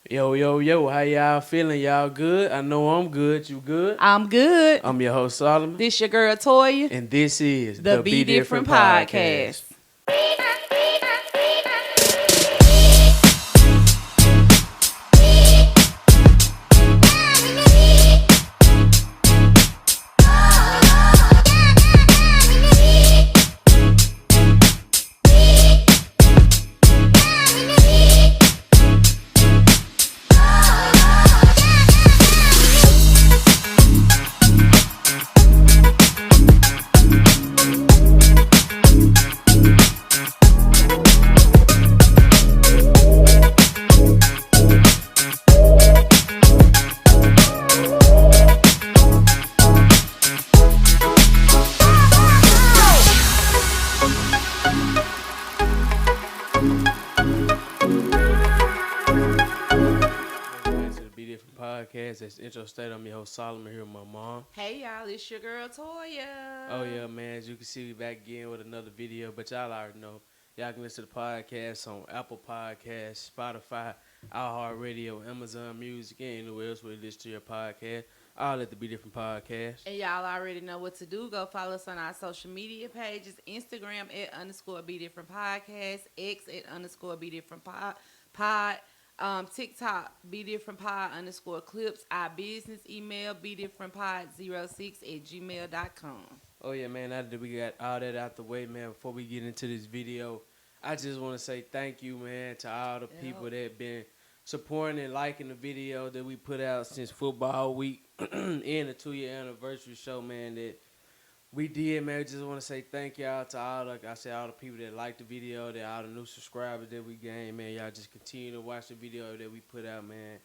Yo, yo, yo, how y'all feeling? Y'all good? I know I'm good. You good? I'm good. I'm your host, Solomon. This your girl Toya, And this is the Be Different podcast. Welcome back to the Be Different podcast. That's Intro State. I'm your host, Solomon, here with my mom. Hey y'all, it's your girl Toya. Oh, yeah, man. As you can see, we back again with another video. But y'all already know. Y'all can listen to the podcast on Apple Podcasts, Spotify, iHeartRadio, Amazon Music, and anywhere else where you listen to your podcast. All at the Be Different podcast. And y'all already know what to do. Go follow us on our social media pages. Instagram @_Be Different Podcast. X @_Be Different Pod. TikTok Be Different Pod _clips. Our business email Be Different Pod 06@gmail.com. Oh, yeah, man. Now that we got all that out the way, man, before we get into this video, I just want to say thank you, man, to all the people that have been supporting and liking the video that we put out since football week and the 2-year anniversary show, man, that we did, man. Just want to say thank y'all to all, like I said, all the people that liked the video, that all the new subscribers that we gained, man. Y'all just continue to watch the video that we put out, man.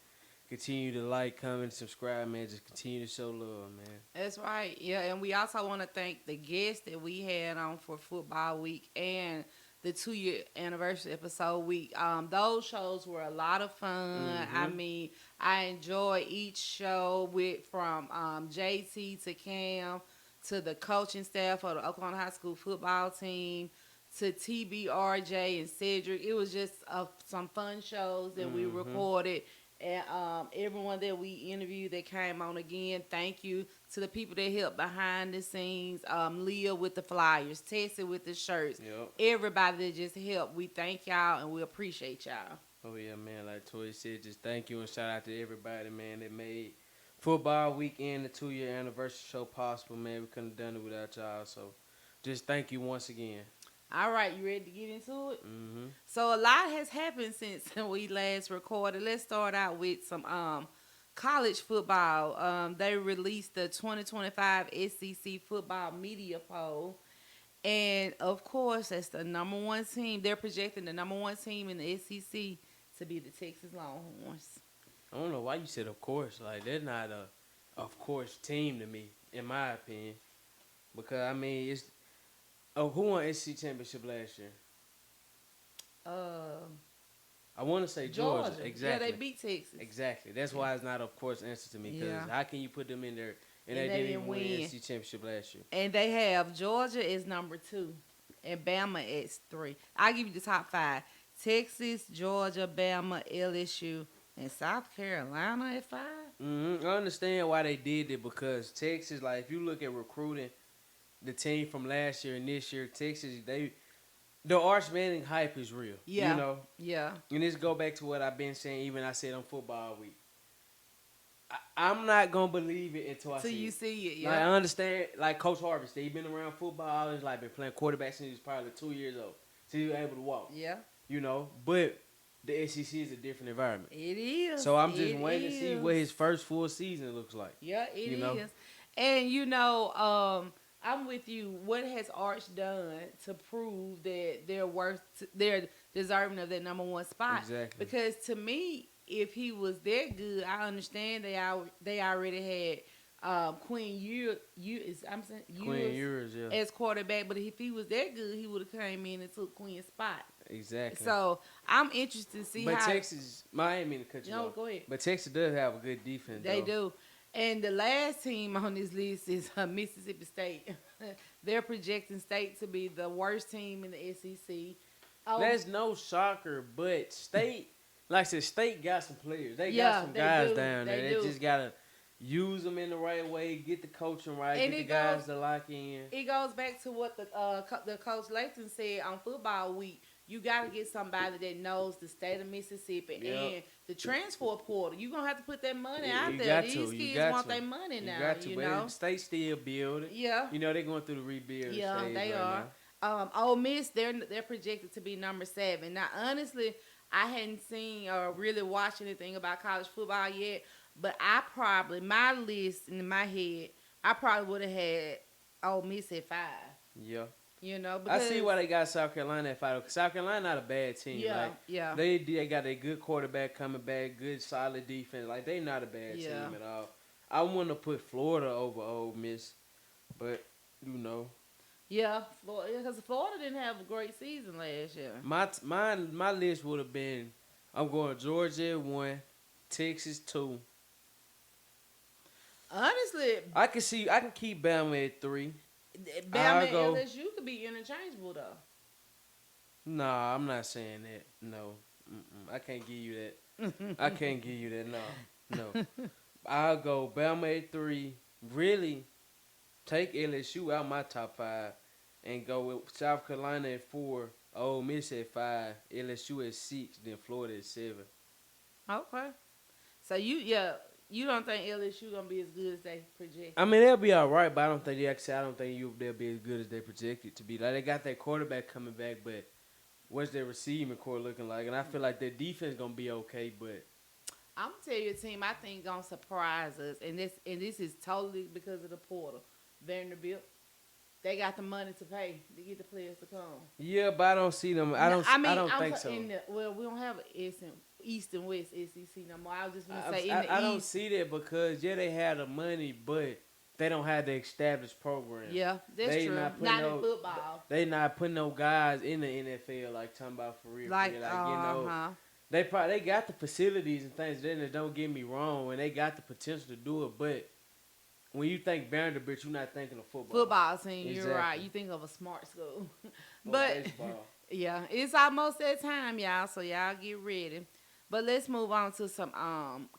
Continue to like, comment, subscribe, man. Just continue to show love, man. That's right. Yeah, and we also want to thank the guests that we had on for football week and the 2-year anniversary episode week. Those shows were a lot of fun. I mean, I enjoy each show from JT to Cam to the coaching staff of the Oklahoma High School football team to TBRJ and Cedric. It was just some fun shows that we recorded. And everyone that we interviewed that came on again, thank you to the people that helped behind the scenes. Leah with the flyers, Tessie with the shirts, everybody that just helped. We thank y'all and we appreciate y'all. Oh, yeah, man. Like Toy said, just thank you and shout out to everybody, man, that made football weekend, the 2-year anniversary show possible, man. We couldn't have done it without y'all. So just thank you once again. All right, you ready to get into it? Mm-hmm. So a lot has happened since we last recorded. Let's start out with some college football. They released the 2025 SEC football media poll. And, of course, that's the number one team. They're projecting the number one team in the SEC to be the Texas Longhorns. I don't know why you said of course. Like, they're not a of course team to me, in my opinion. Because, I mean, it's... Oh, who won SEC championship last year? I want to say Georgia. Exactly. Yeah, they beat Texas. Exactly. That's why it's not of course answer to me. Because how can you put them in there and they didn't even win SEC championship last year? And they have Georgia is number 2 and Bama is 3. I'll give you the top 5. Texas, Georgia, Bama, LSU, and South Carolina at 5. I understand why they did it because Texas, like if you look at recruiting the team from last year and this year, Texas, the Arch Manning hype is real. Yeah. You know? Yeah. And this go back to what I've been saying, even I said on football week. I'm not going to believe it until I see it. Until you see it, yeah. Like, I understand, like Coach Harvey, he's been around football, he's like been playing quarterback since he was probably 2 years old. So he was able to walk. Yeah. You know? But the SEC is a different environment. It is. So I'm just waiting to see what his first full season looks like. Yeah, it is. Know? And I'm with you. What has Arch done to prove that they're deserving of that number one spot? Exactly. Because to me, if he was that good, I understand they already had Quinn Ewers as quarterback. But if he was that good, he would have came in and took Quinn's spot. Exactly. So I'm interested to see how. But Texas, I ain't mean to cut you off. Go ahead. But Texas does have a good defense. They do. And the last team on this list is Mississippi State. They're projecting State to be the worst team in the SEC. That's no shocker, but State like I said, State got some players. They got Yeah, some they guys do. down there. They They do. just gotta use them in the right way, get the coaching right, And get the it guys goes to lock in. it goes back to what the coach Lathan said on football week. You got to get somebody that knows the state of Mississippi Yep. and the transfer portal. You gonna have to put that money out You there. got These to. You kids got want to. their money You now. got to. You But know. State still building. Yeah. You know they're going through the rebuild Yeah, stage they right are. now. Ole Miss, they're projected to be number 7. Now, honestly, I hadn't seen or really watched anything about college football yet, but my list in my head, I probably would have had Ole Miss at 5. Yeah. You know, I because see why they got South Carolina at 5. South Carolina not a bad team. yeah, Like, yeah, they got a good quarterback coming back, good solid defense. Like they not a bad Yeah. team at all. I want to put Florida over Ole Miss, but you know, yeah, because Florida didn't have a great season last year. my list would have been I'm going Georgia at 1, Texas 2. Honestly, I can keep Bama at 3. Bama and go- LSU could be interchangeable though. Nah, I'm not saying that. No, I can't give you that. I can't give you that. No. I'll go Bama at 3. Really take LSU out my top 5 and go with South Carolina at 4, Ole Miss at 5, LSU at 6, then Florida at 7. Okay. So you don't think LSU gonna be as good as they project? I mean, they'll be all right, but I don't think they'll be as good as they projected to be. Like they got that quarterback coming back, but what's their receiving core looking like? And I feel like their defense gonna be okay, but I'm gonna tell you a team I think gonna surprise us, and this is totally because of the portal. Vanderbilt, they got the money to pay to get the players to come. yeah, but I don't see them. I don't think so. We don't have East and West SEC no more. I was just gonna say I don't see that because they have the money, but they don't have the established program. Yeah, that's They true. not Not putting in football. They not putting no guys in the NFL like talking about for real. Like, you know, they got the facilities and things. Then don't get me wrong, and they got the potential to do it. But when you think Vanderbilt, you're not thinking of football. Football team, Exactly. You're right. You think of a smart school, Or but baseball. yeah, it's almost that time, y'all. So y'all get ready. But let's move on to some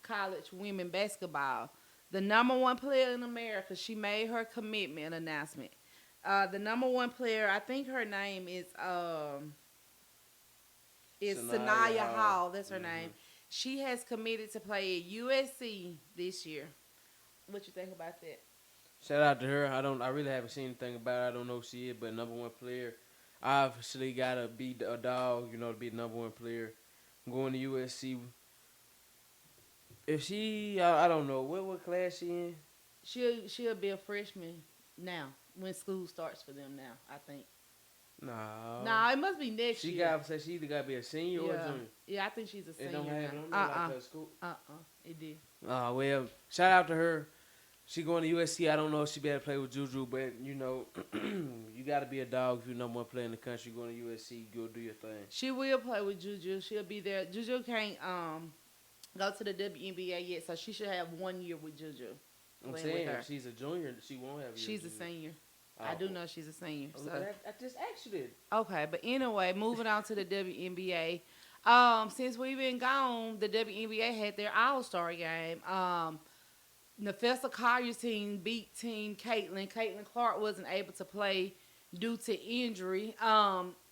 college women basketball. The number 1 player in America, she made her commitment announcement. The number 1 player, I think her name is Sanaya Hall. That's her name. She has committed to play at USC this year. What you think about that? Shout out to her. I really haven't seen anything about her. I don't know who she is, but number 1 player. Obviously gotta be a dog, to be the number 1 player. I'm going to USC. If she, I don't know what class she in. She'll be a freshman now when school starts for them now. I think. No, it must be next year. She either gotta be a senior or a junior. Yeah, I think she's a senior. It don't have it now. like her school. It did. Well, shout out to her. She going to USC. I don't know if she be able to play with Juju, but you got to be a dog if you're number 1 player in the country. Going to USC, go do your thing. She will play with Juju. She'll be there. Juju can't go to the WNBA yet, so she should have 1 year with Juju. I'm saying if she's a junior, she won't have. She's a senior. I do know she's a senior. So. I just asked you that. Okay, but anyway, moving on to the WNBA. Since we've been gone, the WNBA had their All-Star game. Nafessa Collier's team beat Team Caitlin. Caitlin Clark wasn't able to play due to injury.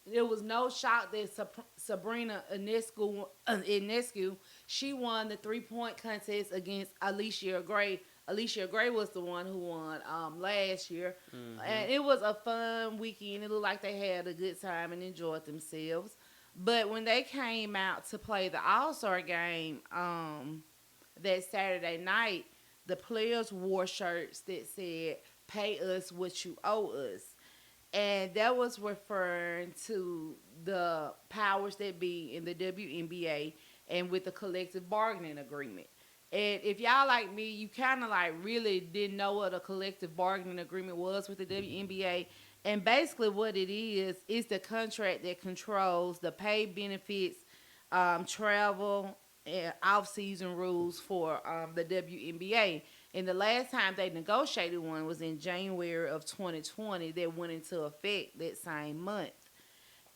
There was no shock that Sabrina Ionescu, she won the 3-point contest against Alicia Gray. Alicia Gray was the one who won last year. And it was a fun weekend. It looked like they had a good time and enjoyed themselves. But when they came out to play the All-Star game that Saturday night, the players wore shirts that said, "Pay us what you owe us." And that was referring to the powers that be in the WNBA and with the collective bargaining agreement. And if y'all like me, you kind of really didn't know what a collective bargaining agreement was with the WNBA. And basically what it is the contract that controls the pay, benefits, travel, and off-season rules for the WNBA. And the last time they negotiated one was in January of 2020 that went into effect that same month.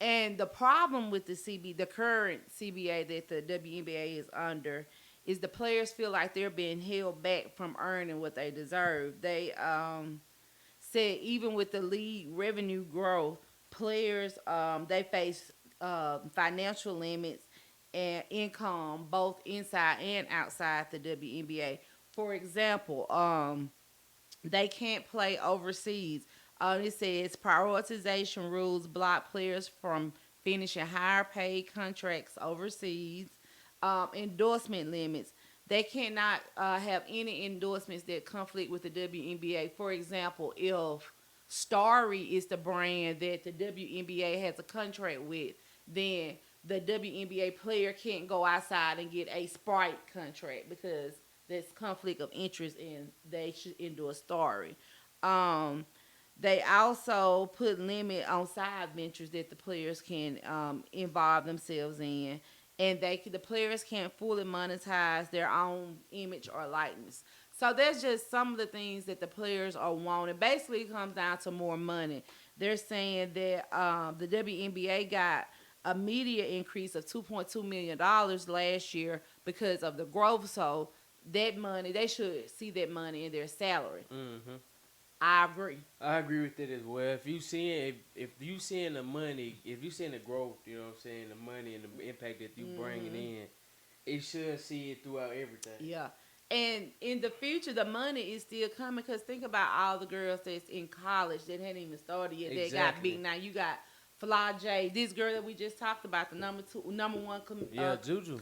And the problem with the current CBA that the WNBA is under, is the players feel like they're being held back from earning what they deserve. They said even with the league revenue growth, players they face financial limits and income both inside and outside the WNBA. For example, they can't play overseas. It says prioritization rules block players from finishing higher paid contracts overseas. Endorsement limits. They cannot have any endorsements that conflict with the WNBA. For example, if Starry is the brand that the WNBA has a contract with, then the WNBA player can't go outside and get a Sprite contract because that's conflict of interest and they should endorse Starry. Um, they also put limit on side ventures that the players can involve themselves in, and the players can't fully monetize their own image or likeness. So that's just some of the things that the players are wanting. Basically, it comes down to more money. They're saying that the WNBA got a media increase of $2.2 million last year because of the growth. So that money, they should see that money in their salary. Mm-hmm. I agree. I agree with it as well. If you seeing the money, if you seeing the growth, you know what I'm saying, the money and the impact that you bringing in, it should see it throughout everything. Yeah. And in the future, the money is still coming because think about all the girls that's in college that hadn't even started yet. They got big now. You got Fly J, this girl that we just talked about, the number one Juju.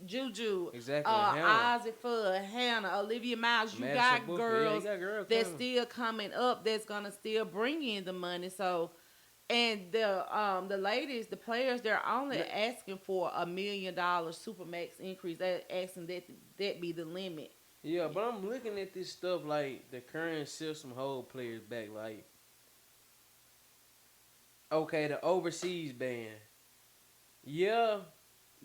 Juju. Exactly. Ozzy Fudd, Hannah, Olivia Miles. You got girls that's still coming up that's gonna still bring in the money. So, and the ladies, the players, they're only asking for $1 million supermax increase. They're asking that be the limit. Yeah, but I'm looking at this stuff like the current system hold players back. Like, okay, the overseas ban. Yeah,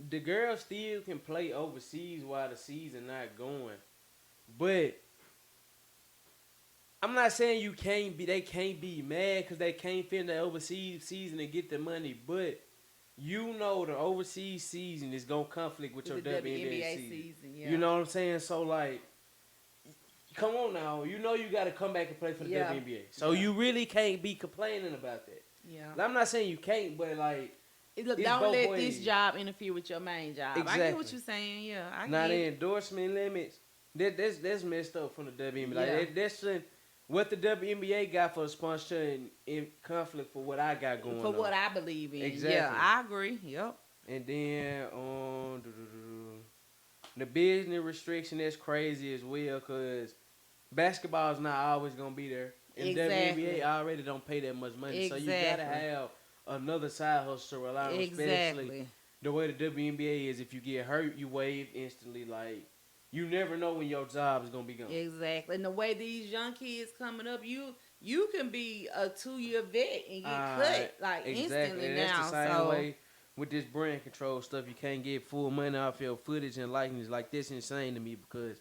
the girls still can play overseas while the season not going. But I'm not saying they can't be mad because they can't finish the overseas season and get the money. But you know the overseas season is going to conflict with your WNBA season. Yeah. You know what I'm saying? So, like, come on now. You know you got to come back and play for the WNBA. So you really can't be complaining about that. Yeah. I'm not saying you can't, but, like, don't let this job interfere with your main job. Exactly. I get what you're saying. Yeah, I now, the endorsement limits, that's messed up from the WNBA. Like, that's what the WNBA got for a sponsor in conflict for what I got going on. For what I believe in. Exactly. Yeah, I agree. Yep. And then the business restriction, that's crazy as well because basketball is not always going to be there. And WNBA already don't pay that much money. So you got to have another side hustle to rely on, especially the way the WNBA is. If you get hurt, you waive instantly. Like, you never know when your job is going to be gone. Exactly. And the way these young kids coming up, you can be a 2-year vet and get cut like instantly and now. That's the same way with this brand control stuff. You can't get full money off your footage and likeness. Like, this insane to me because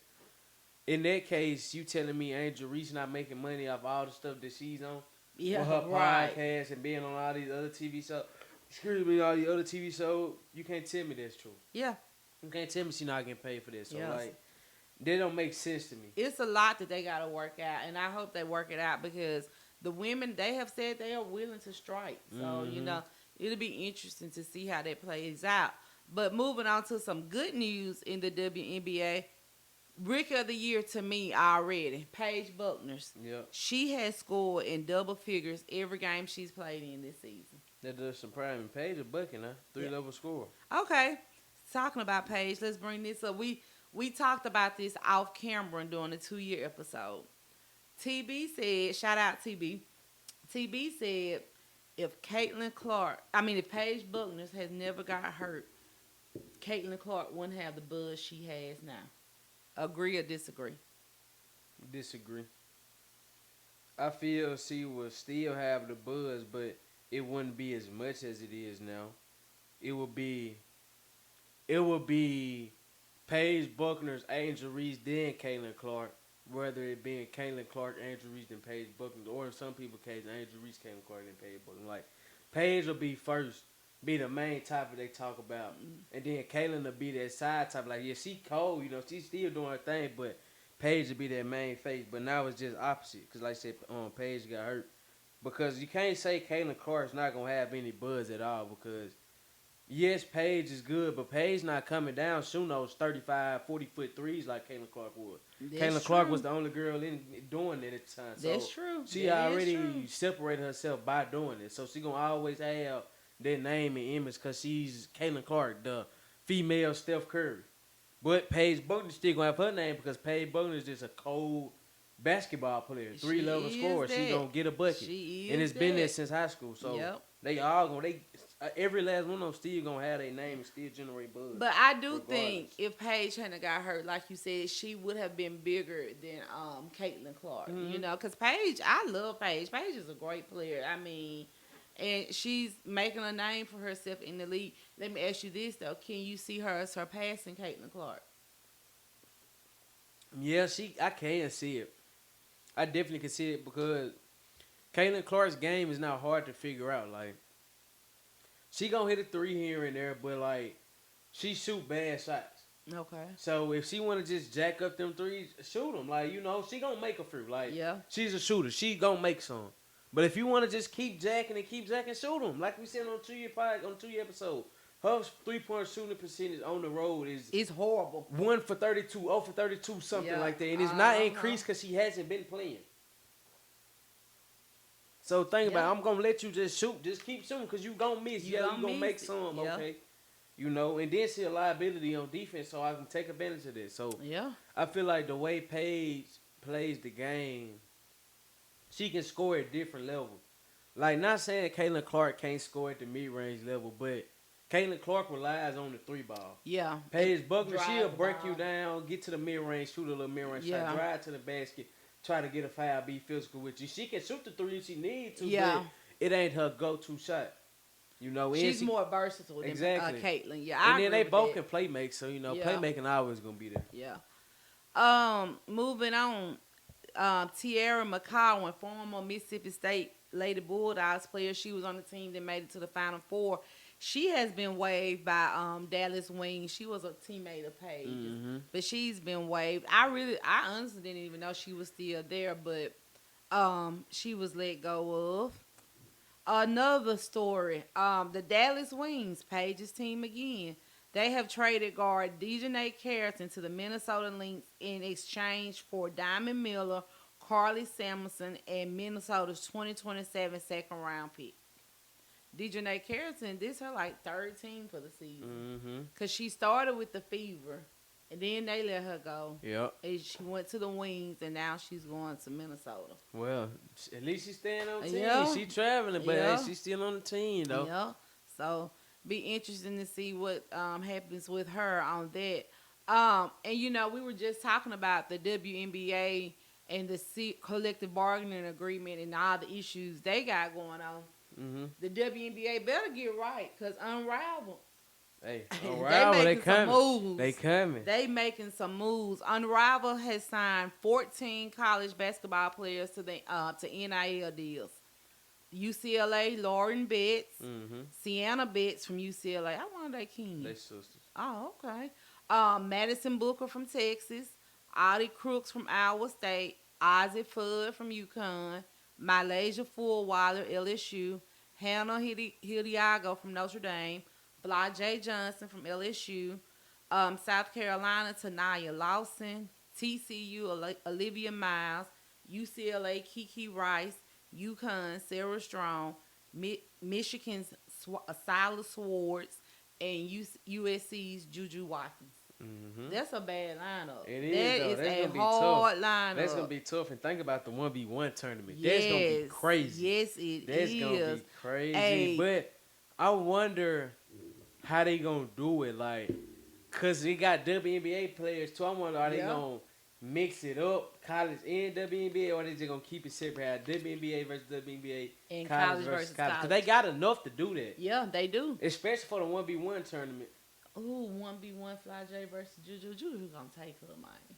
in that case, you telling me Angel Reese not making money off all the stuff that she's on? Yeah, with her podcast and being on all these other TV shows. Excuse me, all these other TV shows. You can't tell me that's true. Yeah. You can't tell me she's not getting paid for this. So, like, that don't make sense to me. It's a lot that they got to work out, and I hope they work it out because the women, they have said they are willing to strike. So, you know, it'll be interesting to see how that plays out. But moving on to some good news in the WNBA, Rookie of the Year to me already, Paige Buckners. Yep. She has scored in double figures every game she's played in this season. That does surprise me. Paige is bucking, huh? 3-level scorer. Okay. Talking about Paige, let's bring this up. We talked about this off camera during the 2-year episode. TB said, shout out TB. TB said, if Paige Buckners has never got hurt, Caitlin Clark wouldn't have the buzz she has now. Agree or disagree? Disagree. I feel she would still have the buzz, but it wouldn't be as much as it is now. It would be Paige Buckner's Angel Reese, then Caitlin Clark. Whether it being Caitlin Clark, Angel Reese, then Paige Buckner, or in some people's case, Angel Reese, Caitlin Clark, then Paige Buckner. Like, Paige will be first, be the main topic they talk about, and then Kaylin will be that side topic. Like, yeah, she cold, you know, she's still doing her thing, but Paige will be that main face. But now it's just opposite, because like I said, Paige got hurt. Because you can't say Caitlin Clark's not gonna have any buzz at all. Because yes, Paige is good, but Paige not coming down shooting those 35, 40-foot threes like Caitlin Clark was. Caitlin Clark was the only girl doing it at the time. So That's true. She already separated herself by doing it. So she gonna always have that name and image because she's Caitlin Clark, the female Steph Curry. But Paige Buckner still gonna have her name because Paige Buckner is just a cold basketball player, 3-level scorer. She gonna get a bucket, and it's been there since high school. So they all gonna every last one of them still gonna have their name and still generate buzz. But I do think if Paige hadn't got hurt, like you said, she would have been bigger than Caitlin Clark. You know, because Paige, I love Paige. Paige is a great player. I mean, and she's making a name for herself in the league. Let me ask you this though: can you see her surpassing Caitlin Clark? Yeah, I can see it. I definitely can see it because Caitlin Clark's game is not hard to figure out. Like, she gonna hit a three here and there, but like, she shoot bad shots. Okay. So if she wanna just jack up them threes, shoot them. Like, you know, she gonna make a few. Like, she's a shooter. She gonna make some. But if you wanna just keep jacking, shoot them. Like we said on 2-year episode, her 3-point shooting percentage on the road is horrible. 1 for 32, 0 for 32, something like that. And it's not increased because she hasn't been playing. So think about it. I'm going to let you just shoot. Just keep shooting because you going to miss. You going to make some, okay? You know, and then see a liability on defense so I can take advantage of this. So I feel like the way Paige plays the game, she can score at different levels. Like, not saying Caitlin Clark can't score at the mid-range level, but Caitlin Clark relies on the 3-ball. Yeah. Paige Buckner, she'll break you down, get to the mid-range, shoot a little mid-range shot, drive to the basket, try to get a foul, be physical with you. She can shoot the 3 if she needs to, but it ain't her go-to shot. You know, she's more versatile than Caitlin. Yeah, and then they both can play make, so, you know, playmaking always going to be there. Yeah. Moving on, Tiara McCowan, former Mississippi State Lady Bulldogs player. She was on the team that made it to the Final Four. She has been waived by Dallas Wings. She was a teammate of Paige's, but she's been waived. I honestly didn't even know she was still there, but she was let go of. Another story, the Dallas Wings, Paige's team again. They have traded guard Dejanay Carrington to the Minnesota Lynx in exchange for Diamond Miller, Carly Samuelson, and Minnesota's 2027 second-round pick. Dejanay Carrington, this her like third team for the season. Because she started with the Fever, and then they let her go. Yep. And she went to the Wings, and now she's going to Minnesota. Well, at least she's staying on the team. She traveling, but hey, she's still on the team, though. Yeah. So, be interesting to see what happens with her on that. And, you know, we were just talking about the WNBA and the collective bargaining agreement and all the issues they got going on. The WNBA better get right because Unrivaled. Hey, Unrivaled, they coming. Moves. They coming. They making some moves. Unrivaled has signed 14 college basketball players to the to NIL deals. UCLA, Lauren Betts, Sienna Betts from UCLA. I wonder they kin. They sisters. Oh, okay. Madison Booker from Texas, Audie Crooks from Iowa State, Ozzie Fudd from UConn, Malaysia Fulwiler, LSU, Hannah Hidalgo from Notre Dame, Blajay Johnson from LSU, South Carolina, Tanaya Lawson, TCU, Olivia Miles, UCLA, Kiki Rice, UConn, Sarah Strong, Michigan's Silas Swartz, and USC's Juju Watkins. That's a bad lineup. It is, that is a hard lineup. That's going to be tough. And think about the 1v1 tournament. That's going to be crazy. Yes, it That's going to be crazy. Hey. But I wonder how they going to do it. Like, because they got WNBA players, too. I wonder, are they going to mix it up, college and WNBA, or are they just going to keep it separate? Have WNBA versus WNBA, and college versus college. Because they got enough to do that. Yeah, they do. Especially for the 1v1 tournament. Ooh, 1v1 Fly J versus Juju. Juju gonna take her, man.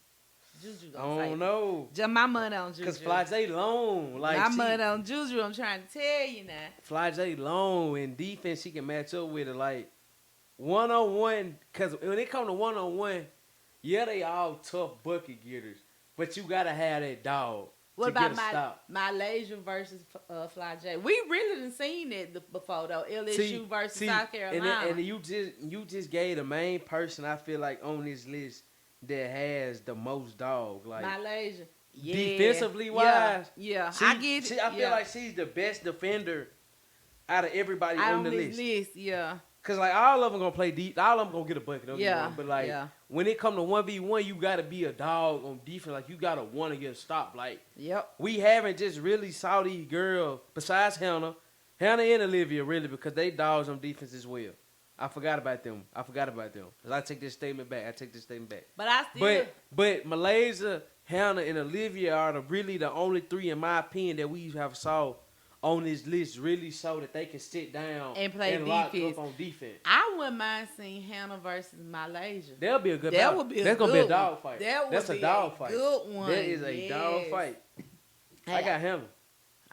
Juju I gonna take don't it. know. Just my money on Juju. Cause Fly J long, like my money on Juju. I'm trying to tell you now. Fly J long in defense. She can match up with it like 1-on-1. Cause when it come to 1-on-1, yeah, they all tough bucket getters, but you gotta have that dog What to about get a stop. Malaysia versus Fly J? We really done seen it before though. LSU versus South Carolina. And you just gave the main person I feel like on this list that has the most dog. Like Malaysia. Yeah. Defensively wise. Yeah. I get it. I feel like she's the best defender out of everybody on the list. Yeah. Cause like all of them gonna play deep. All of them gonna get a bucket. Don't get me wrong. But like when it come to 1v1, you gotta be a dog on defense. Like you gotta want to get a stop. Like we haven't just really saw these girls besides Hannah and Olivia really because they dogs on defense as well. I forgot about them. I take this statement back. But I still. But Malaysia, Hannah, and Olivia are really the only three, in my opinion, that we have saw on this list really show that they can sit down and play and lock up on defense. I wouldn't mind seeing Hannah versus Malaysia. That'll be a good battle. That would be a That's gonna be a dog fight. That's a dog fight. Good one. That is a dog fight. Hey, I got Hannah.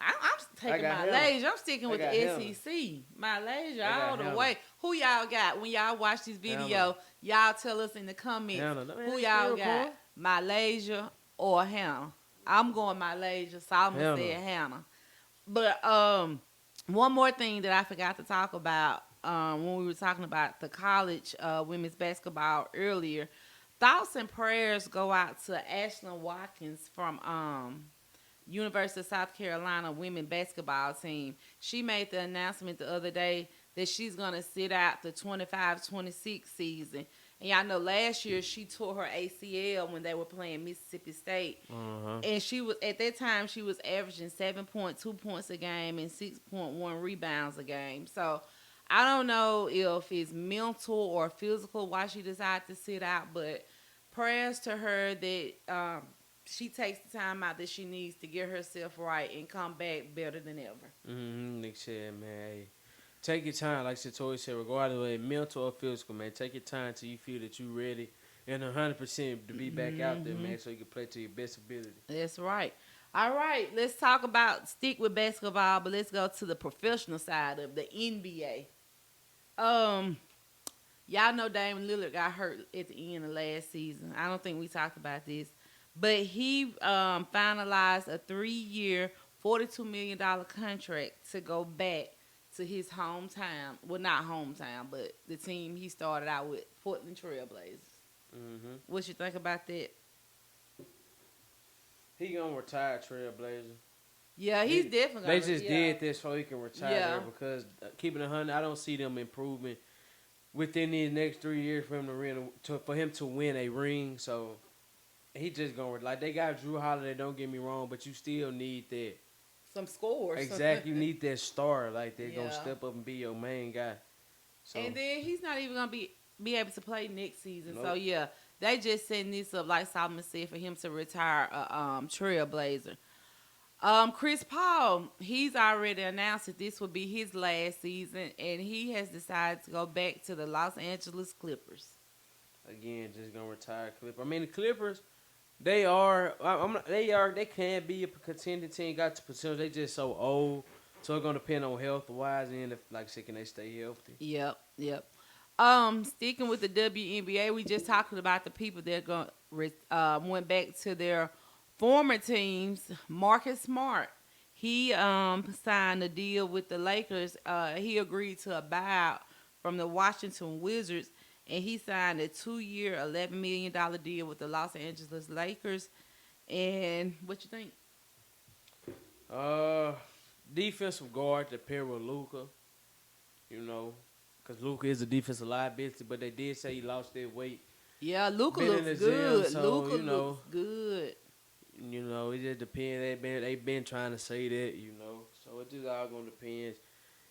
I'm taking Malaysia. I'm sticking with the SEC. Malaysia all the way. Who y'all got when y'all watch this video? Y'all tell us in the comments who y'all got, Malaysia or Hannah. I'm going Malaysia. Solomon said Hannah. But one more thing that I forgot to talk about when we were talking about the college women's basketball earlier. Thoughts and prayers go out to Ashlyn Watkins from University of South Carolina women basketball team. She made the announcement the other day that she's going to sit out the 25-26 season. And y'all know last year she tore her ACL when they were playing Mississippi State. And she was at that time she was averaging 7.2 points a game and 6.1 rebounds a game. So I don't know if it's mental or physical why she decided to sit out, but prayers to her that she takes the time out that she needs to get herself right and come back better than ever. Nick said, man, hey, take your time, like Satori said, regardless of it, mental or physical, man. Take your time till you feel that you're ready and 100% to be back out there, man, so you can play to your best ability. That's right. All right, let's talk about, stick with basketball, but let's go to the professional side of the NBA. Y'all know Damian Lillard got hurt at the end of last season. I don't think we talked about this. But he finalized a 3-year, $42 million contract to go back to his hometown. Well, not hometown, but the team he started out with, Portland Trail Blazers. What you think about that? He gonna retire Trailblazer. Yeah, he's definitely gonna. They just did this so he can retire there because keeping 100, I don't see them improving within these next 3 years for him to win a ring. So he just gonna like they got Drew Holiday. Don't get me wrong, but you still need that. Some scores. Exactly, you need that star like they're gonna step up and be your main guy. So. And then he's not even gonna be able to play next season. Nope. So yeah, they just setting this up like Solomon said for him to retire a Trailblazer. Chris Paul, he's already announced that this will be his last season, and he has decided to go back to the Los Angeles Clippers. Again, just gonna retire Clippers. I mean, the Clippers, they can be a contending team. Got the potential. They just so old, so it's gonna depend on health wise and if, like I said, can they stay healthy? Yep. Sticking with the WNBA, we just talking about the people that went back to their former teams. Marcus Smart, he signed a deal with the Lakers. He agreed to a buyout from the Washington Wizards, and he signed a 2-year, $11 million deal with the Los Angeles Lakers. And what you think? Defensive guard to pair with Luka, because Luka is a defensive liability, but they did say he lost that weight. Yeah, Luka looks good. Luka looks good. It just depends. They've been trying to say that, So it just all gonna depend.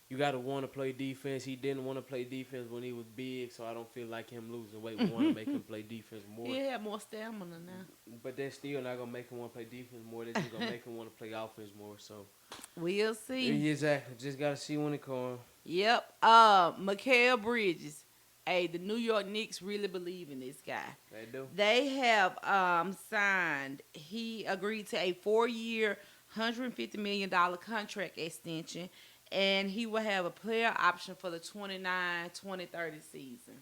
You gotta want to play defense. He didn't want to play defense when he was big, so I don't feel like him losing weight would want to make him play defense more. He have more stamina now. But they're still not gonna make him want to play defense more. They're just gonna make him want to play offense more. So we'll see. Exactly. Just gotta see when it comes. Yep. Mikal Bridges. Hey, the New York Knicks really believe in this guy. They do. They have signed. He agreed to a 4-year, $150 million contract extension, and he will have a player option for the 2030 season.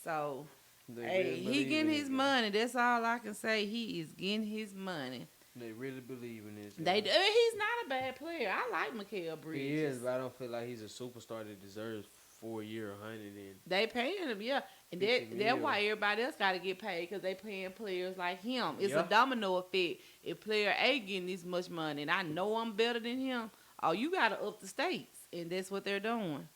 So, They hey, really he believe getting in his this guy. money. That's all I can say. He is getting his money. They really believe in this guy. They do. He's not a bad player. I like Mikal Bridges. He is, but I don't feel like he's a superstar that deserves 4-year, 100 and They paying him, yeah, and 50 that's mil. why everybody else got to get paid because they paying players like him. It's Yeah. a domino effect. If player A getting this much money, and I know I'm better than him, oh, you got to up the stakes, and that's what they're doing.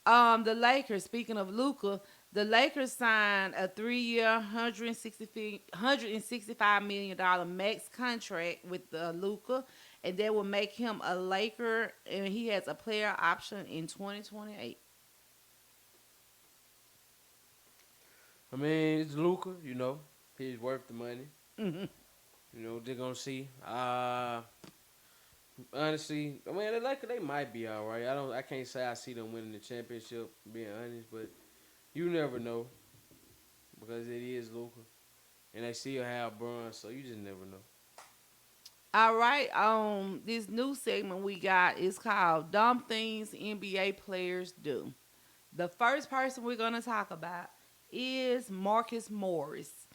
The Lakers. Speaking of Luka, the Lakers signed a 3-year, $165 million max contract with Luka, and that will make him a Laker, and he has a player option in 2028. I mean, it's Luka, you know. He's worth the money. Mhm. You know, they're going to see. Honestly, I mean, they might be all right. I can't say I see them winning the championship, being honest, but you never know because it is Luka. And they still have Bron, so you just never know. All right. This new segment we got is called "Dumb Things NBA Players Do." The first person we're gonna talk about is Marcus Morris.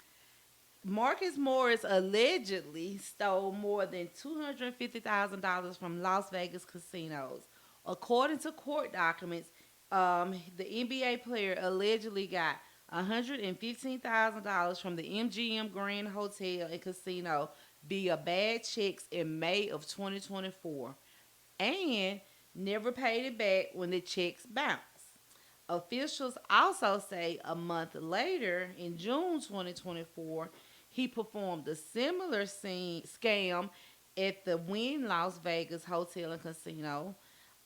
Marcus Morris allegedly stole more than $250,000 from Las Vegas casinos. According to court documents, the NBA player allegedly got $115,000 from the MGM Grand Hotel and Casino via bad checks in May of 2024 and never paid it back when the checks bounced. Officials also say a month later, in June 2024, he performed a similar scam at the Wynn Las Vegas Hotel and Casino,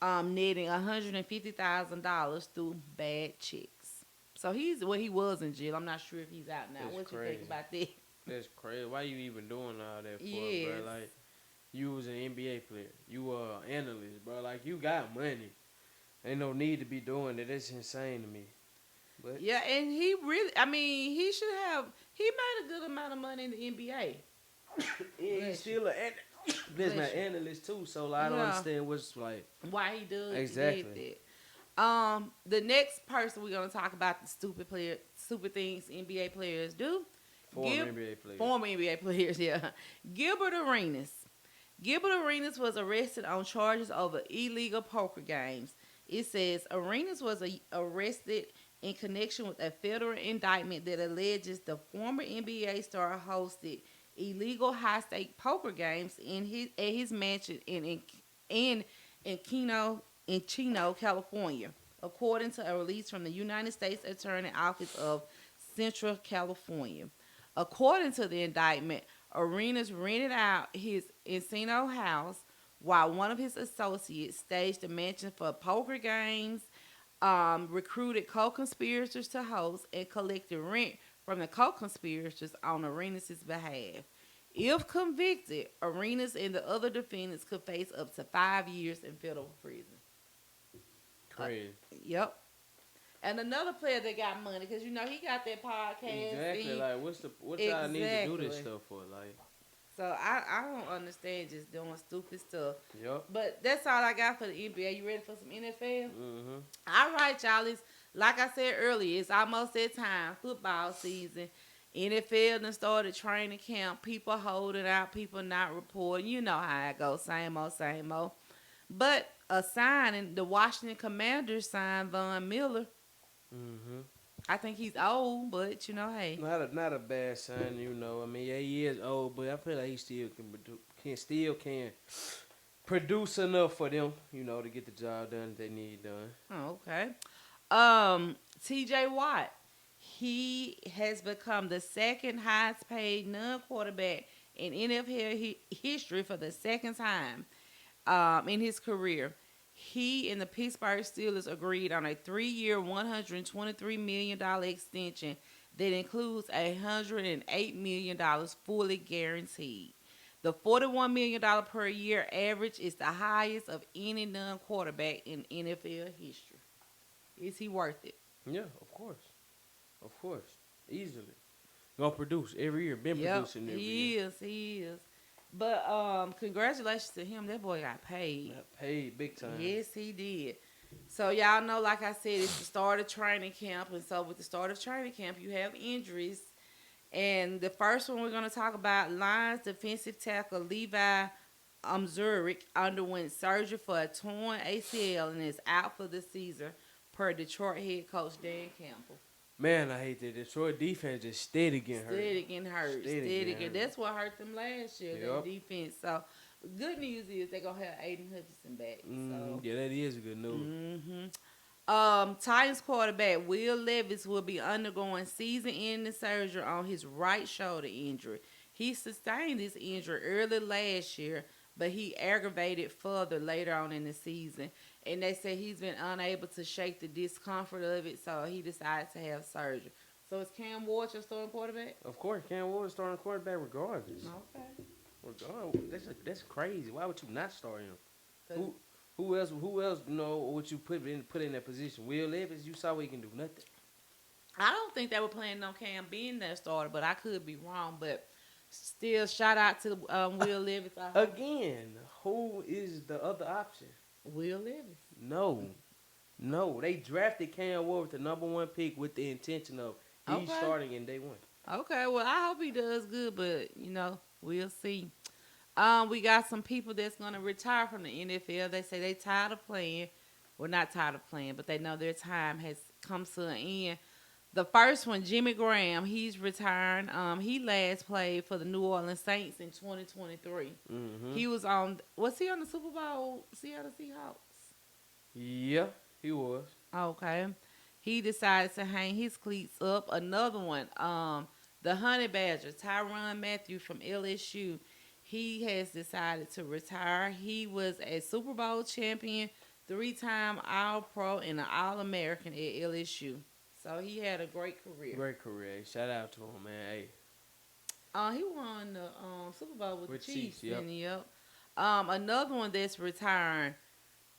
netting $150,000 through bad checks. So he was in jail. I'm not sure if he's out now. That's What crazy. you think about that? That's crazy. Why you even doing all that for, Yes. bro? Like, you was an NBA player. You were an analyst, bro. Like, you got money. Ain't no need to be doing it. It's insane to me. But Yeah, and he really, he should have, he made a good amount of money in the NBA. he's still an analyst too, so I don't Yeah. understand what's like. Why he does Exactly. did that. The next person we're gonna talk about the stupid things NBA players do. Former NBA players. Former NBA players, yeah. Gilbert Arenas. Gilbert Arenas was arrested on charges over illegal poker games. It says Arenas was arrested in connection with a federal indictment that alleges the former NBA star hosted illegal high-stake poker games at his mansion in Chino, California, according to a release from the United States Attorney Office of Central California. According to the indictment, Arenas rented out his Encino house while one of his associates staged a mansion for poker games, recruited co-conspirators to host, and collected rent from the co-conspirators on Arenas' behalf. If convicted, Arenas and the other defendants could face up to 5 years in federal prison. Crazy. Yep. And another player that got money, because he got that podcast. Exactly. Like, what y'all need to do this Exactly. stuff for? Like, So I don't understand just doing stupid stuff. yep. But that's all I got for the NBA. You ready for some NFL? Mm-hmm. All right, y'all. It's, like I said earlier, it's almost that time. Football season. NFL done started training camp. People holding out. People not reporting. You know how it goes. Same old, same old. But a signing, the Washington Commanders signed Von Miller. Mm-hmm. I think he's old, but hey. Not a bad sign, I mean, yeah, he is old, but I feel like he still can produce enough for them, to get the job done that they need done. Oh, okay. T.J. Watt, he has become the second highest paid non-quarterback in NFL history for the second time in his career. He and the Pittsburgh Steelers agreed on a 3-year, $123 million extension that includes $108 million fully guaranteed. The $41 million per year average is the highest of any non-quarterback in NFL history. Is he worth it? Yeah, of course. Of course. Easily. Gonna produce every year. Been Yep, producing every year. he is. He is. But congratulations to him. That boy got paid. Got paid big time. Yes, he did. So y'all know, like I said, it's the start of training camp, and so with the start of training camp, you have injuries. And the first one we're gonna talk about: Lions defensive tackle Levi Zurich underwent surgery for a torn ACL and is out for the season, per Detroit head coach Dan Campbell. Man, I hate that Detroit defense just steady getting hurt. Steady getting hurt. Steady Steady getting getting. hurt. That's what hurt them last year. Their Yup. defense. So good news is they're gonna have Aiden Hutchinson back. So Yeah, that is good news. Titans quarterback Will Levis will be undergoing season-ending surgery on his right shoulder injury. He sustained this injury early last year, but he aggravated further later on in the season. And they say he's been unable to shake the discomfort of it, so he decided to have surgery. So is Cam Ward your starting quarterback? Of course, Cam Ward is starting quarterback regardless. Okay. That's crazy. Why would you not start him? 'Cause Who else? Who else? What you put in that position? Will Levis. You saw he can do nothing. I don't think they were planning on Cam being their starter, but I could be wrong. But still, shout out to Will Levis. Again, who is the other option? Will Levis. No. They drafted Cam Ward with the #1 pick with the intention of he's Okay. starting in day one. Okay, well, I hope he does good, but we'll see. We got some people that's gonna retire from the NFL. They say they tired of playing. Well, not tired of playing, but they know their time has come to an end. The first one, Jimmy Graham, he's retiring. He last played for the New Orleans Saints in 2023. He was on he on the Super Bowl Seattle Seahawks? Yeah, he was. Okay. He decided to hang his cleats up. Another one, the Honey Badger, Tyrann Mathieu from LSU. He has decided to retire. He was a Super Bowl champion, 3-time All-Pro, and an All-American at LSU. So he had a great career. Great career. Shout out to him, man. Hey. He won the Super Bowl with the Chiefs. Yep. Yep. Another one that's retiring,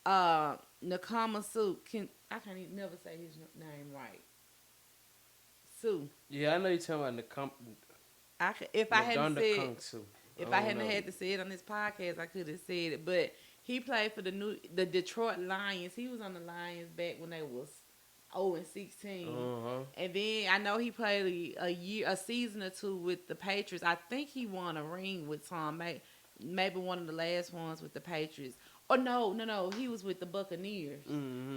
Nakama Sue. I can't even never say his name right. Sue. Yeah, I know you're talking about If I hadn't said had to say it on this podcast, I could have said it. But he played for the Detroit Lions. He was on the Lions back when they was 0-16. And then I know he played a season or two with the Patriots. I think he won a ring with Tom. Maybe one of the last ones with the Patriots. Oh no, he was with the Buccaneers.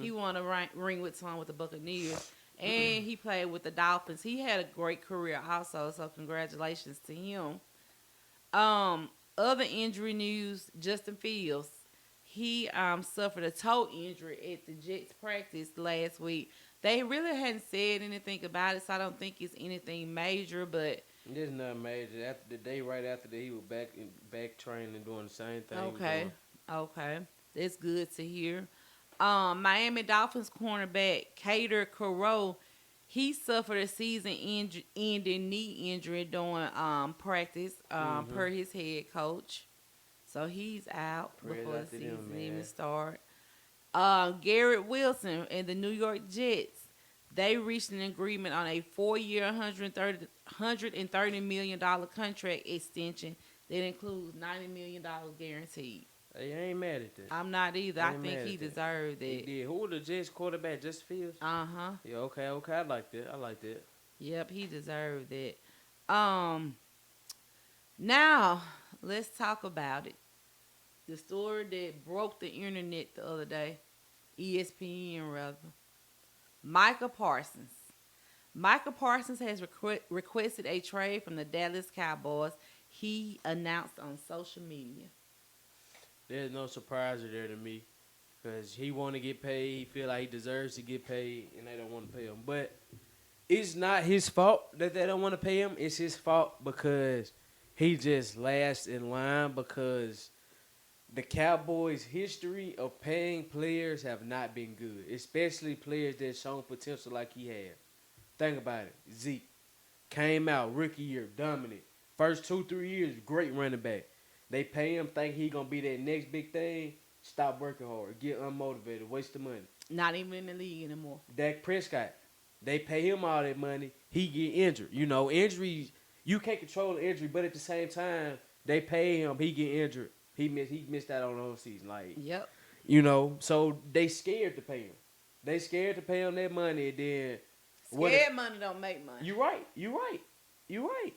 He won a ring with Tom with the Buccaneers. And he played with the Dolphins. He had a great career also, so congratulations to him. Other injury news, Justin Fields. He suffered a toe injury at the Jets practice last week. They really hadn't said anything about it, so I don't think it's anything major, but there's nothing major. After the day right after that, he was back training and doing the same thing. Okay. That's good to hear. Miami Dolphins cornerback Kader Carroll, he suffered a season-ending knee injury during practice, per his head coach. So he's out before the season even start. Garrett Wilson and the New York Jets, they reached an agreement on a 4-year, $130 million contract extension that includes $90 million guaranteed. Hey, I ain't mad at that. I'm not either. I think he deserved it. He did. Who was the Jets quarterback? Justin Fields? Yeah, okay. I like that. Yep, he deserved it. Now, let's talk about it. The story that broke the internet the other day, ESPN rather. Micah Parsons. Micah Parsons has requested a trade from the Dallas Cowboys. He announced on social media. There's no surprise there to me because he want to get paid. He feel like he deserves to get paid, and they don't want to pay him. But it's not his fault that they don't want to pay him. It's his fault because he just last in line because the Cowboys' history of paying players have not been good, especially players that shown potential like he had. Think about it. Zeke came out rookie year, dominant. First 2-3 years, great running back. They pay him, think he gonna be that next big thing. Stop working hard, get unmotivated, waste the money. Not even in the league anymore. Dak Prescott They pay him all that money. He get injured. You know, injuries, you can't control the injury, but at the same time, they pay him. He get injured. He missed out on the whole season. Like, Yep. you know, so they scared to pay him. They scared to pay him that money. And then Scared money don't make money. You right.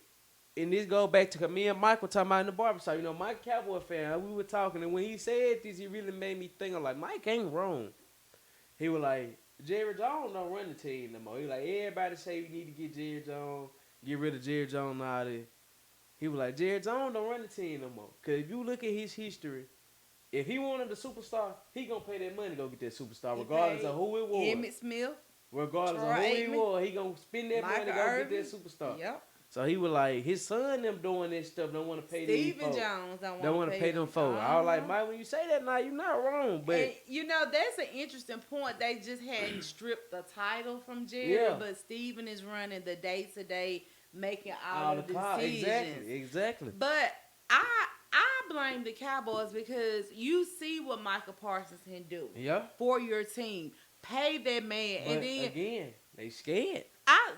And this go back to me and Mike were talking about in the barbershop. You know, Mike Cowboy fan. We were talking, and when he said this, he really made me think. I'm like, Mike ain't wrong. He was like, Jerry Jones don't run the team no more. He was like, everybody say we need to get Jerry Jones, get rid of Jerry Jones out of it. He was like, Jerry Jones don't run the team no more. Because if you look at his history, if he wanted a superstar, he going to pay that money to go get that superstar, regardless of who it was. Emmitt Smith. Regardless of who he was, he going to spend that money to go get that superstar. Yep. So he was like, his son them doing this stuff don't want to pay them Stephen Jones don't want to pay them folks. I was like, Mike, when you say that now, you're not wrong. But and, you know, that's an interesting point. They just hadn't stripped the title from Jerry, but Stephen is running the day-to-day, making all the decisions. Exactly. But I blame the Cowboys because you see what Micah Parsons can do for your team. Pay that man. But and then again, they scared.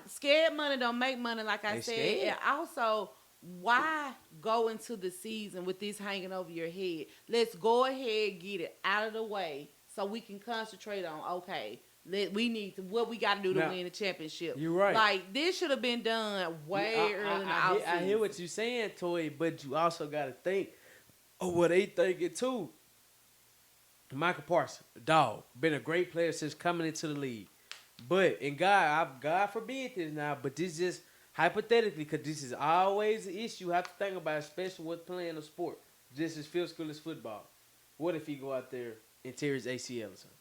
Scared money don't make money, like I said. Scared. And also, why go into the season with this hanging over your head? Let's go ahead, get it out of the way so we can concentrate on, what we got to do to win the championship. You're right. Like, this should have been done way early in the offseason. I hear what you're saying, Toy, but you also got to think of what they thinking, too. Michael Parsons, dog, been a great player since coming into the league. But, and God forbid this now, but this just hypothetically, because this is always an issue you have to think about, especially with playing a sport, just as physical as football. What if he go out there and tear his ACL or something?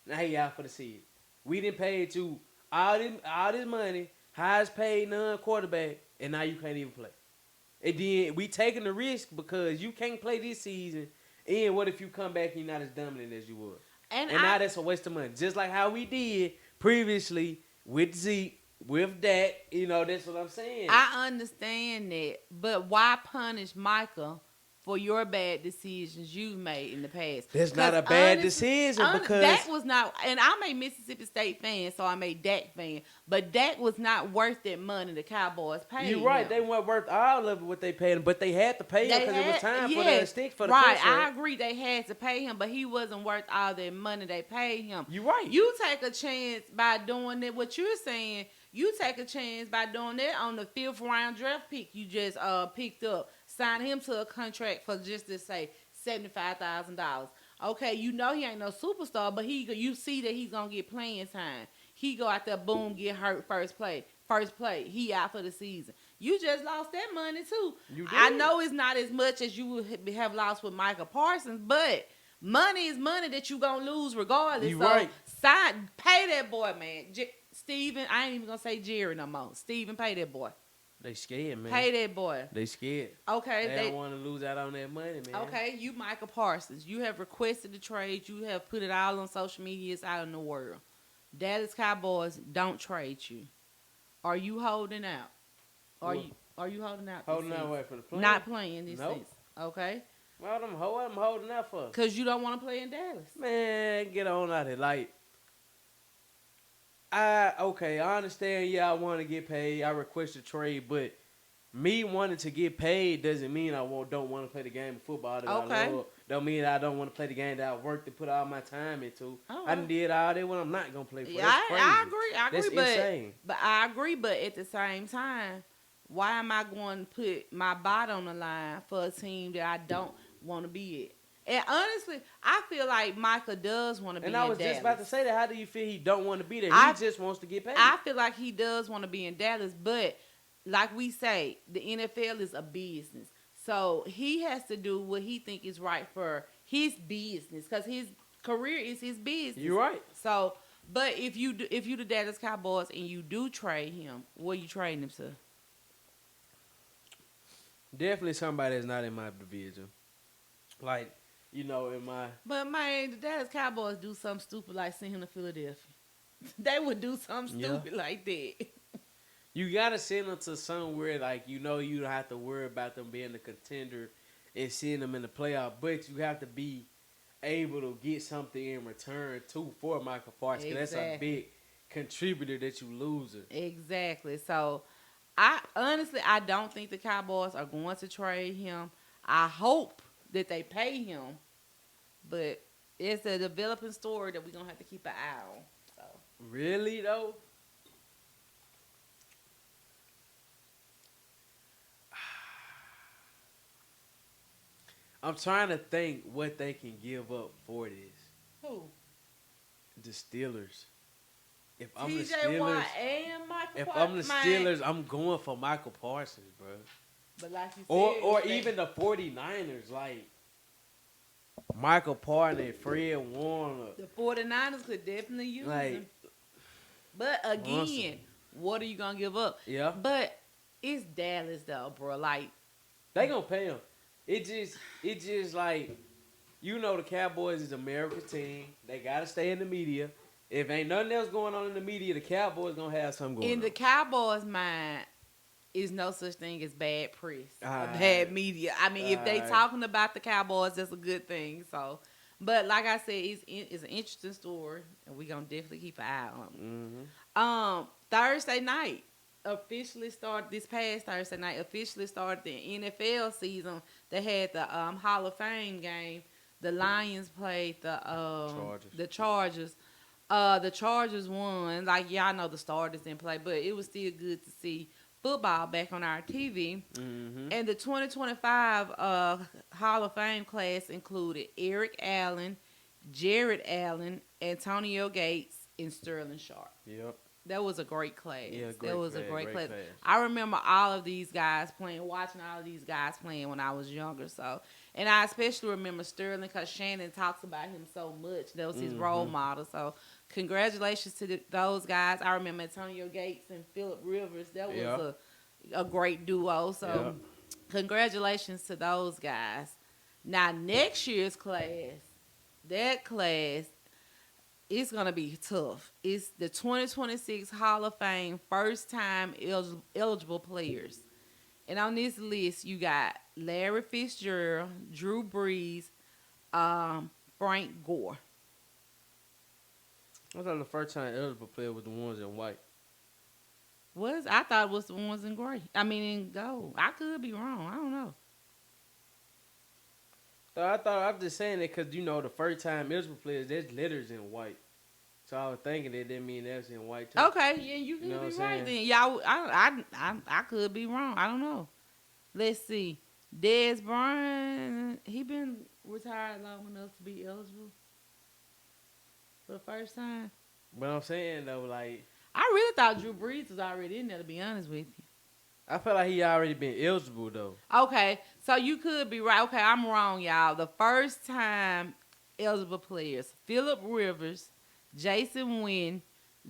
Now he out for the season. We didn't pay you all this money, highest paid non-quarterback, and now you can't even play. And then we taking the risk because you can't play this season, and what if you come back and you're not as dominant as you were? And now that's a waste of money. Just like how we did previously with Zeke, with Dak, you know, that's what I'm saying. I understand that, but why punish Micah for your bad decisions you've made in the past? That's not a bad decision because Dak was not, and I'm a Mississippi State fan, so I'm a Dak fan, but Dak was not worth that money the Cowboys paid You're right. him. They weren't worth all of it what they paid him, but they had to pay him because it was time for the stick for the right. contract. I agree they had to pay him, but he wasn't worth all that money they paid him. You're right. You take a chance by doing that. What you're saying, you take a chance by doing that on the 5th round draft pick you just picked up. Sign him to a contract for just to say $75,000. Okay, you know he ain't no superstar, but you see that he's gonna get playing time. He go out there, boom, get hurt first play, he out for the season. You just lost that money too. You did. I know it's not as much as you would have lost with Micah Parsons, but money is money that you gonna lose regardless. You so right. Pay that boy, man. Steven, I ain't even gonna say Jerry no more. Steven, pay that boy. They scared, man. Pay that boy. They scared. Okay. They don't want to lose out on that money, man. Okay, you Micah Parsons. You have requested the trade. You have put it all on social media. It's out in the world. Dallas Cowboys don't trade you. Are you holding out? Are you holding out? Holding out what, for the play? Not playing this Nope. season. Okay. What I'm holding out for? Because you don't want to play in Dallas. Man, get on out of here. Like, I understand. Yeah, I want to get paid. I request a trade, but me wanting to get paid doesn't mean I don't want to play the game of football that I love. Don't mean I don't want to play the game that I worked to put all my time into. I done did all that when I'm not gonna play for. Yeah, That's crazy. I agree. That's insane. But I agree. But at the same time, why am I going to put my body on the line for a team that I don't want to be at? And honestly, I feel like Micah does want to be in Dallas. And I was just about to say that. How do you feel he don't want to be there? He just wants to get paid. I feel like he does want to be in Dallas, but like we say, the NFL is a business. So he has to do what he think is right for his business because his career is his business. You're right. So, but if you the Dallas Cowboys and you do trade him, what are you trading him to? Definitely somebody that's not in my division. Like, you know, in my... But, man, the Dallas Cowboys do something stupid like send him to Philadelphia. They would do something stupid like that. You got to send them to somewhere, like, you know, you don't have to worry about them being a contender and seeing them in the playoff. But you have to be able to get something in return, too, for Michael Parsons. Exactly. That's a big contributor that you losing. Exactly. So, I don't think the Cowboys are going to trade him. I hope that they pay him, but it's a developing story that we're gonna have to keep an eye on. So, Really though? I'm trying to think what they can give up for this. who? The Steelers. If I'm the TJ Watt Steelers, and Michael if I'm Parsons. the Steelers, I'm going for Michael Parsons, bro. But like you said, Or even the 49ers, like Michael Parsons, Fred Warner. the 49ers could definitely use Like, him. But again, what are you gonna give up? yeah, But it's Dallas though, bro. Like, they gonna pay him. It just like, you know, the Cowboys is America's team. They gotta stay in the media. If ain't nothing else going on in the media, the Cowboys gonna have something going in on. the Cowboys' mind, is no such thing as bad press or Alright. bad media. I mean, if they Alright. talking about the Cowboys, that's a good thing. So, but like I said, it's an interesting story, and we gonna definitely keep an eye on it. Mm-hmm. Thursday night officially started. This past Thursday night officially started the NFL season. They had the Hall of Fame game. The Lions played the Chargers. The Chargers won. Like, y'all know the starters didn't play, but it was still good to see football back on our TV. Mm-hmm. And the 2025 Hall of Fame class included Eric Allen, Jared Allen, Antonio Gates, and Sterling Sharp. Yep. That was a great class. Yeah, That was a great great class. class. I remember all of these guys watching all of these guys playing when I was younger. So, and I especially remember Sterling because Shannon talks about him so much. That was his role model. So, congratulations to those guys. I remember Antonio Gates and Phillip Rivers. That was a great duo. So, congratulations to those guys. Now, next year's class, that class, it's going to be tough. It's the 2026 Hall of Fame first-time eligible players. And on this list, you got Larry Fitzgerald, Drew Brees, Frank Gore. I thought the first time eligible player was the ones in white. I thought it was the ones in gray. I mean, in gold. I could be wrong. I don't know. So I'm just saying that because, you know, the first time eligible players, there's letters in white. So I was thinking that didn't mean that's in white too. Okay, yeah, you could You know be what I'm right saying? then. Y'all, I could be wrong. I don't know. Let's see. Dez Bryant, he been retired long enough to be eligible for the first time. But I'm saying, though, like, I really thought Drew Brees was already in there, to be honest with you. I feel like he already been eligible, though. Okay, so you could be right. Okay, I'm wrong, y'all. The first time eligible players, Phillip Rivers, Jason Wynn,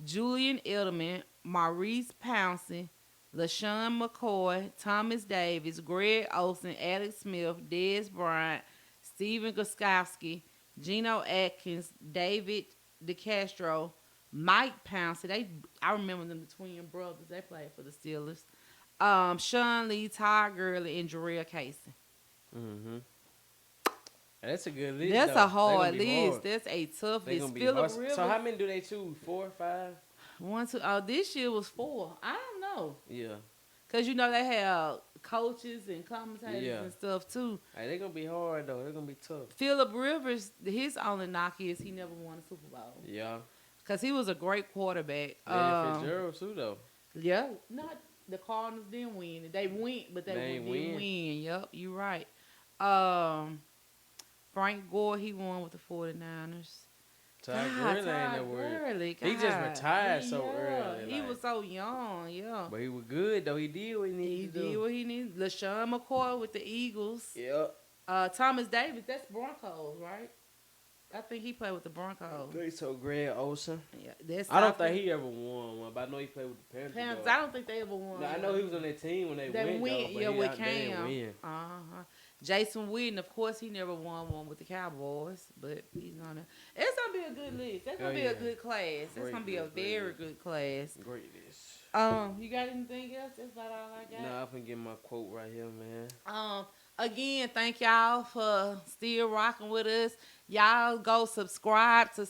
Julian Edelman, Maurice Pouncey, LaShawn McCoy, Thomas Davis, Greg Olsen, Alex Smith, Dez Bryant, Steven Gostkowski, Geno Atkins, David DeCastro, Mike Pouncey. I remember them, the twin brothers. They played for the Steelers. Sean Lee, Todd Gurley, and Jarrell Casey. Mm-hmm. That's a good list. That's though. a hard They gonna be list. hard. That's a tough They list. gonna be Phillip hard. Rivers. So how many do they choose? 4 or 5? 1, 2. Oh, this year was 4. I don't know. Yeah. Because, you know, they have coaches and commentators and stuff, too. Hey, they're going to be hard, though. They're going to be tough. Phillip Rivers, his only knock is he never won a Super Bowl. Yeah. Because he was a great quarterback. Fitzgerald, too, though. Yeah. Not the Cardinals didn't win. They went, but they didn't win. Yep, you're right. Frank Gore, he won with the 49ers. Todd Gurley ain't no word. He just retired so early. He was so young, yeah. But he was good, though. He did what he needed to do. He did what he needed. LaShawn McCoy with the Eagles. Yep. Thomas Davis, that's Broncos, right? I think he played with the Broncos. So Greg Olsen. Yeah, I don't think he ever won one, but I know he played with the Panthers. I don't think they ever won. No, I know he was on that team when they went. With Cam. Win. Jason Witten, of course, he never won one with the Cowboys, but he's gonna. It's gonna be a good list. That's gonna be a good class. It's gonna be a very good class. Great list. You got anything else? That's about all I got. Nah, I'm gonna get my quote right here, man. Again, thank y'all for still rocking with us. Y'all go subscribe on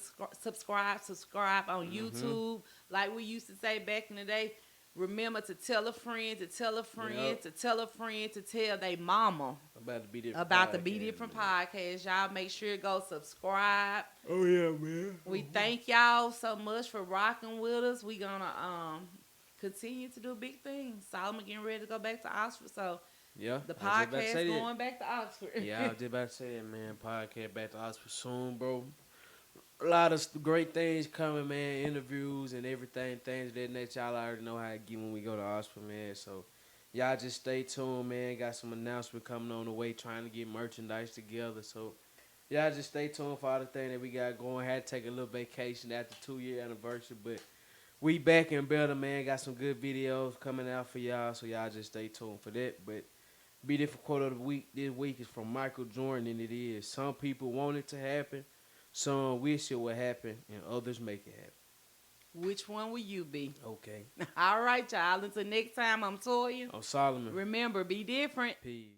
YouTube. Like we used to say back in the day, remember to tell a friend, to tell a friend, Yep. to tell a friend, to tell their mama About to be different. about the Be Different podcast. Y'all make sure to go subscribe. Oh yeah, man. We thank y'all so much for rocking with us. We gonna continue to do big things. Solomon getting ready to go back to Oxford, so Yeah. the podcast going back to Oxford. Yeah, I was just about to say that, man. Podcast back to Oxford soon, bro. A lot of great things coming, man. Interviews and everything, things of that nature. Y'all already know how it get when we go to Oxford, man. So, y'all just stay tuned, man. Got some announcement coming on the way, trying to get merchandise together. So, y'all just stay tuned for all the things that we got going. Had to take a little vacation after 2-year anniversary, but we back and better, man. Got some good videos coming out for y'all, so y'all just stay tuned for that. But Be Different quote of the week this week is from Michael Jordan, and it is: some people want it to happen, some wish it would happen, and others make it happen. Which one will you be? Okay. All right, y'all. Until next time, I'm Toya. I'm Solomon. Remember, be different. Peace.